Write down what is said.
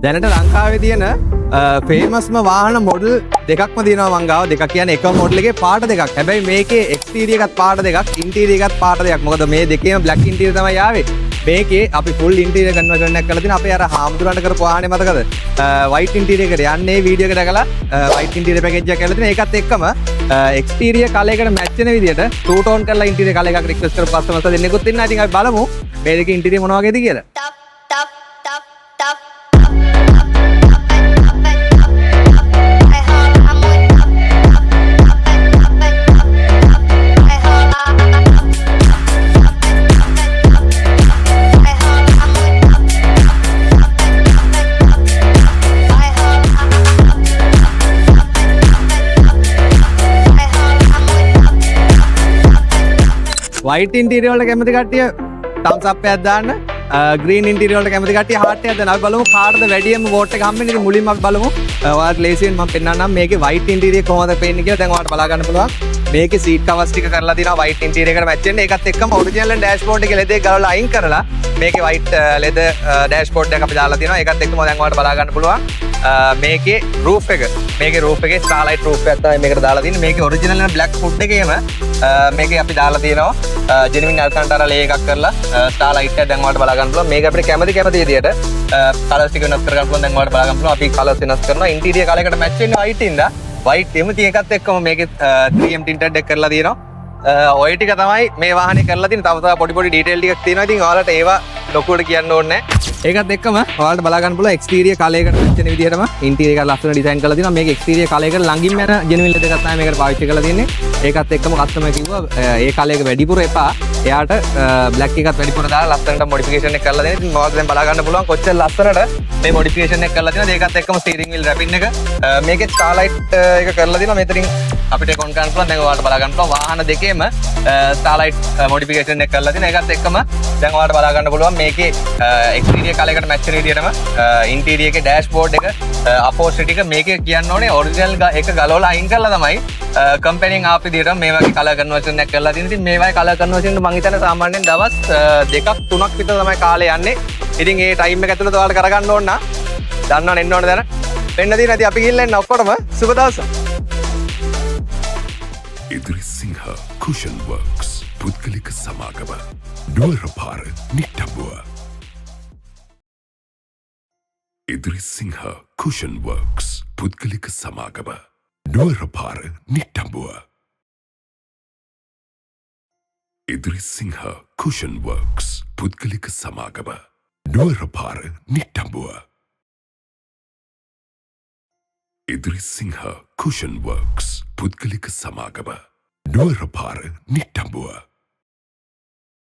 දැනට ලංකාවේ තියෙන ෆේමස්ම වාහන මොඩල් දෙකක්ම තියෙනවා මං ගාව. දෙකක් කියන්නේ එකම මොඩල් එකේ පාට දෙකක්. හැබැයි මේකේ එක්ස්ටීරියර් එකත් පාට දෙකක්, ඉන්ටීරියර් එකත් පාට දෙකක්. මොකද මේ දෙකේම බ්ලැක් ඉන්ටීරියර් තමයි ආවේ. මේකේ අපි ෆුල් ඉන්ටීරියර් කන්වර්ෂන් එකක් කරලා තියෙනවා. අපේ අර හාමුදුරන්ට කරපු වාහනේ මතකද? වයිට් ඉන්ටීරියර් එකට යන්නේ වීඩියෝ එක දැකලා වයිට් ඉන්ටීරියර් පැකේජ් එකක් කරලා තියෙනවා. ඒකත් එක්කම එක්ස්ටීරියර් කලර් එකට මැච් වෙන විදිහට ටූ ටෝන් කරලා ඉන්ටීරියර් කලර් එකක් රික්වෙස්ට් කරපු කස්ටමර්ස්ලා දෙන්නෙකුත් ඉන්නවා. ඉතින් අපි බලමු මේ දෙකේ ඉන්ටීරියර් මොනවා වගේද කියලා. වයිට් ඉන්ටීරියර් වලට කැමති කට්ටිය thumbs up එකක් දාන්න. ග්‍රීන් ඉන්ටීරියර් වලට කැමති කට්ටිය heart එකක් දාන්න. අපි බලමු කාටද වැඩියෙන්ම vote එක හම්බෙන්නේ. ඉතින් මුලින්ම අපි බලමු. ඔයාලට ලේසියෙන් මම පෙන්නන්නම් මේකේ වයිට් ඉන්ටීරියර් කොහොමද පේන්නේ කියලා. දැන් ඔයාලට බලා ගන්න පුළුවන්. මේකේ සීට් කවර්ස් ටික කරලා තියෙනවා වයිට් ඉන්ටීරියර් එකට මැච් වෙන්න. ඒකත් එක්කම ඔරිජිනල් ඩෑෂ්බෝඩ් එකේ ලෙදේ ගලවලා අයින් කරලා මේකේ වයිට් ලෙදර් ඩෑෂ්බෝඩ් එකක් අපි දාලා තියෙනවා. ඒකත් එක්කම දැන් ඔයාලට බලා ගන්න පුළුවන්. මේකේ රූෆ් එකේ ස්ටාර්ලයිට් රූෆ් එකක් තමයි මේකට දාලා තියෙන්නේ. මේකේ ඔරිජිනල් බ්ලැක් ෆුඩ් එකේම මේකේ අපි දාලා තියෙනවා ජෙනුයින් ඇල්කන්ටාරා ලේ එකක් කරලා ස්ටාර්ලයිට් එක දැන් ඔයාලට බලා ගන්න පුළුවන්. මේක අපිට කැමති විදියට කලර්ස් ටික වෙනස් කර ගන්න පුළුවන්. දැන් ඔයාලට බලා ගන්න පුළුවන් අපි කලර්ස් වෙනස් කරනවා. ඉන්ටීරියර් කලර් එකට මැච් වෙන්නේ වයිට් ඉඳලා වයිට් එමුති එකත් එක්කම මේකේ 3M tinted එක කරලා තියෙනවා. ඔය ටික තමයි මේ වාහනේ කරලා තියෙන්නේ. තව පොඩි පොඩි ඩීටේල් ටිකක් තියෙනවා. ඉතින් ඔයාලට ඒවා ලොකුවට කියන්න ඕනේ නැහැ. ඒකත් එක්කම ඔයාලට බලා ගන්න පුළුවන් එක්ස්ටීරියර් කලර් එකට මැච් වෙන විදිහටම ඉන්ටීරියර් එක ලස්සන ඩිසයින් කරලා තියෙනවා. මේක එක්ස්ටීරියර් කලර් එකට ළඟින්ම යන ජෙනුයින් ලෙදර් එකක් තමයි මේකට පාවිච්චි කරලා තියෙන්නේ. ඒකත් එක්කම කස්ටමර් කිව්වා ඒ කලර් එක වැඩිපුර එපා. එයාට බ්ලැක් එකත් වැඩිපුර දාලා ලස්සනට මොඩිෆිකේෂන් එක කරලා දෙන්න. ඉතින් ඔයාලට දැන් බලා ගන්න පුළුවන් කොච්චර ලස්සනට මේ මොඩිෆිකේෂන් එක කරලා තියෙනවද. ඒකත් එක්කම ස්ටියරින් වීල් රැපින් එක මේකේ ස්ටාර්ලයිට් එක කරලා තියෙනවා. මෙතනින් අපිට කොන් කරන්න පුළුවන්. දැන් ඔයාලට බලා ගන්න පුළුවන් වාහන දෙකේම ස්ටාර්ලයිට් මොඩිෆිකේෂන් එක කරලා තියෙනවා. ඒකත් එක්කම දැන් ඔයාලට බලා ගන්න පුළුවන් මේකේ එක්ස්ටීරියර් කලර් එකට මැච් වෙන විදිහටම ඉන්ටීරියර් එකේ ඩෑෂ්බෝඩ් එක අපෝසිට් එක මේකේ කියන්න ඕනේ ඔරිජිනල් එක ගලවලා අයින් කරලා තමයි කම්පැනිෙන් ආපු විදිහට මේ වගේ කලර් කන්වර්ෂන් එකක් කරලා තියෙනවා. ඉතින් මේ වගේ කලර් කන්වර්ෂන් මම හිතන්නේ සාමාන්‍යයෙන් දවස් 2ක් 3ක් විතර තමයි කාලේ යන්නේ. ඉතින් ඒ ටයිම් එක ඇතුළත ඔයාලට කරගන්න ඕන නම් දන්නවනේ එන්න ඕන දැන. වෙන්න තියෙන ඉතින් අපි ගිහින් එන්න ඔක්කොටම සුබ දවසක්. ඉදිරිස් සිංහ කුෂන් වර්ක්ස් පුද්ගලික සමාගම නුවරපාර නිට්ටඹුව. ඉදිරිස් සිංහ කුෂන් වර්ක්ස් පුද්ගලික සමාගම නුවරපාර නිට්ටඹුව. ඉදිරිස් සිංහ කුෂන් වර්ක්ස් පුද්ගලික සමාගම නුවරපාර නිට්ටඹුව. ඉදිරිස් සිංහ කුෂන් වර්ක්ස් පුද්ගලික සමාගම නුවරපාර නිට්ටඹුව.